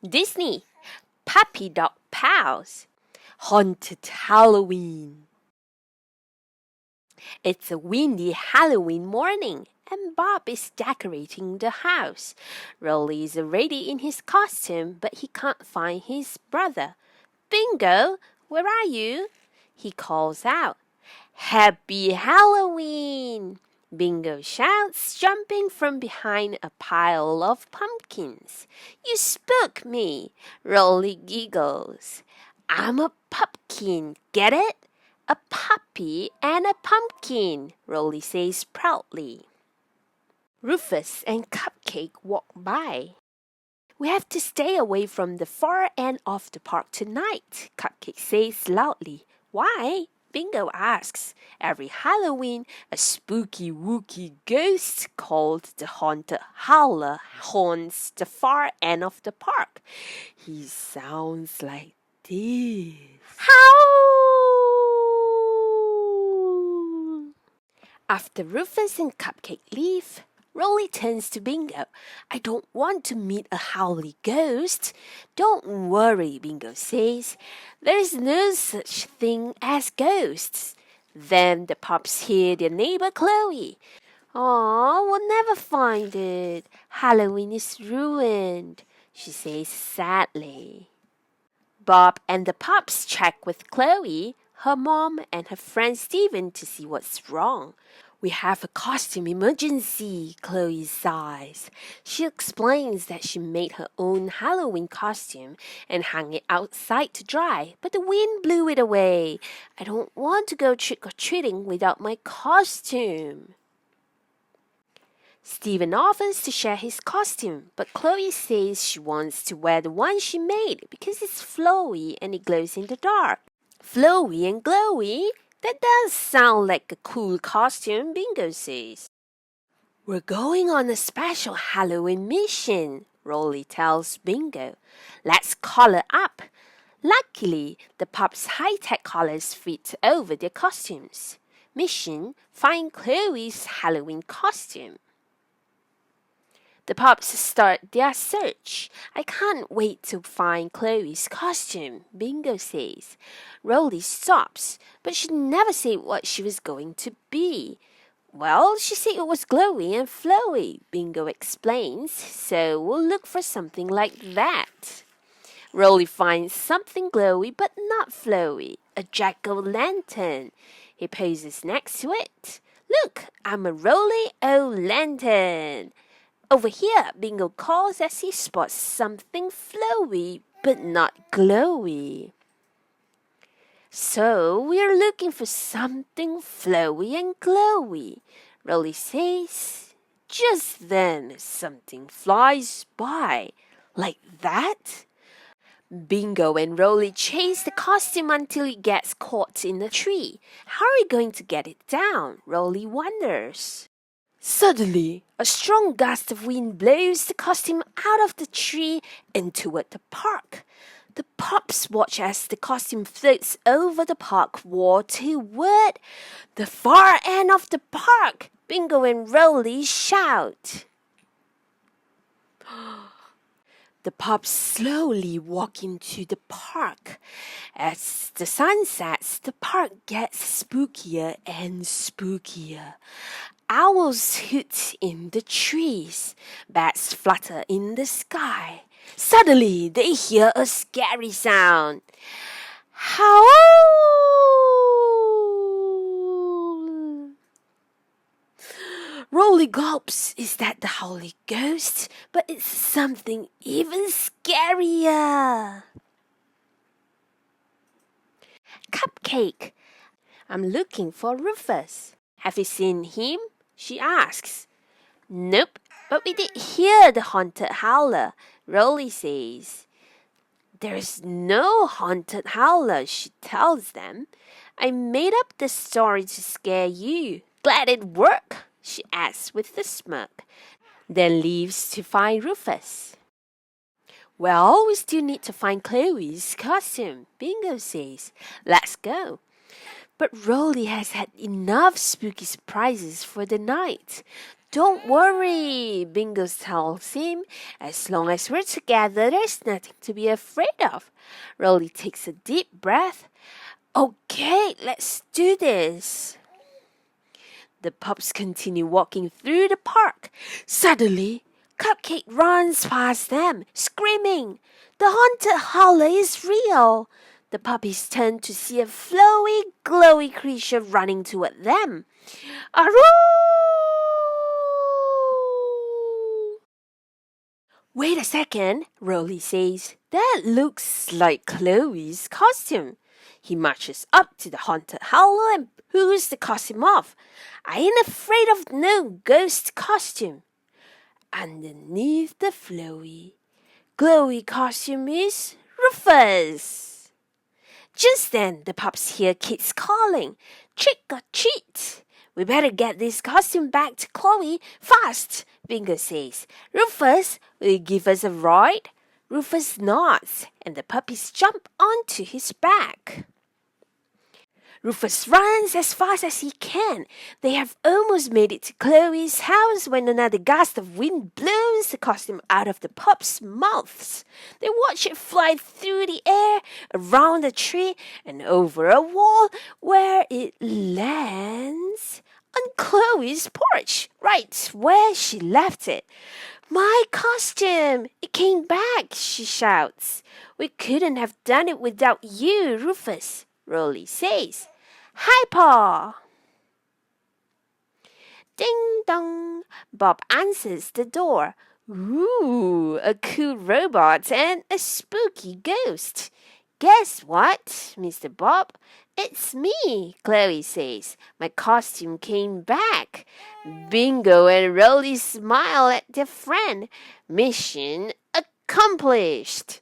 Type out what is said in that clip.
Disney, Puppy Dog Pals, Haunted Halloween. It's a windy Halloween morning, and Bob is decorating the house. Rolly is already in his costume, but he can't find his brother. Bingo, where are you? He calls out. Happy Halloween! Bingo shouts, jumping from behind a pile of pumpkins. You spook me! Rolly giggles. I'm a pumpkin, get it? A puppy and a pumpkin, Rolly says proudly. Rufus and Cupcake walk by. We have to stay away from the far end of the park tonight, Cupcake says loudly. Why? Bingo asks. Every Halloween, a spooky wookie ghost called the Haunted Howler haunts the far end of the park. He sounds like this. Howl! After Rufus and Cupcake leave, Rolly turns to Bingo. I don't want to meet a howly ghost. Don't worry, Bingo says. There's no such thing as ghosts. Then the pups hear their neighbor Chloe. Aw, we'll never find it. Halloween is ruined, she says sadly. Bob and the pups check with Chloe, her mom, and her friend Steven to see what's wrong. We have a costume emergency, Chloe sighs. She explains that she made her own Halloween costume and hung it outside to dry, but the wind blew it away. I don't want to go trick-or-treating without my costume. Steven offers to share his costume, but Chloe says she wants to wear the one she made because it's flowy and it glows in the dark. Flowy and glowy? That does sound like a cool costume, Bingo says. We're going on a special Halloween mission, Rolly tells Bingo. Let's collar up. Luckily, the pups' high-tech collars fit over their costumes. Mission, find Chloe's Halloween costume. The pups start their search. I can't wait to find Chloe's costume, Bingo says. Rolly stops, but she never said what she was going to be. Well, she said it was glowy and flowy, Bingo explains, so we'll look for something like that. Rolly finds something glowy but not flowy, a jack-o'-lantern. He poses next to it. Look, I'm a Rolly-o-lantern. Over here, Bingo calls as he spots something flowy but not glowy. So we're looking for something flowy and glowy, Rolly says. Just then, something flies by. Like that? Bingo and Rolly chase the costume until it gets caught in a tree. How are we going to get it down? Rolly wonders. Suddenly, a strong gust of wind blows the costume out of the tree and toward the park. The pups watch as the costume floats over the park wall toward the far end of the park. Bingo and Rolly shout. The pups slowly walk into the park. As the sun sets, the park gets spookier and spookier. Owls hoot in the trees. Bats flutter in the sky. Suddenly, they hear a scary sound. Howl! Rolly gulps. Is that the howly ghost? But it's something even scarier. Cupcake. I'm looking for Rufus. Have you seen him? She asks. Nope, but we did hear the haunted howler, Rolly says. There's no haunted howler, she tells them. I made up the story to scare you. Glad it worked, she adds with a smirk, then leaves to find Rufus. Well, we still need to find Chloe's costume, Bingo says. Let's go. But Rolly has had enough spooky surprises for the night. Don't worry, Bingo tells him. As long as we're together, there's nothing to be afraid of. Rolly takes a deep breath. Okay, let's do this. The pups continue walking through the park. Suddenly, Cupcake runs past them, screaming, "The haunted holler is real!" The puppies turn to see a flowy, glowy creature running toward them. Aroo! Wait a second, Rolly says. That looks like Chloe's costume. He marches up to the haunted howler and pulls the costume off. I ain't afraid of no ghost costume. Underneath the flowy, glowy costume is Rufus. Just then, the pups hear kids calling, "Trick or treat!" "We better get this costume back to Chloe fast," Bingo says. "Rufus, will you give us a ride?" Rufus nods, and the puppies jump onto his back. Rufus runs as fast as he can. They have almost made it to Chloe's house when another gust of wind blows the costume out of the pups' mouths. They watch it fly through the air, around a tree, and over a wall, where it lands on Chloe's porch, right where she left it. "My costume! It came back!" she shouts. "We couldn't have done it without you, Rufus," Rolly says. "Hi, Paw!" Ding dong! Bob answers the door. "Ooh, a cool robot and a spooky ghost. Guess what, Mr. Bob? It's me," Chloe says. "My costume came back." Bingo and Rolly smile at their friend. Mission accomplished.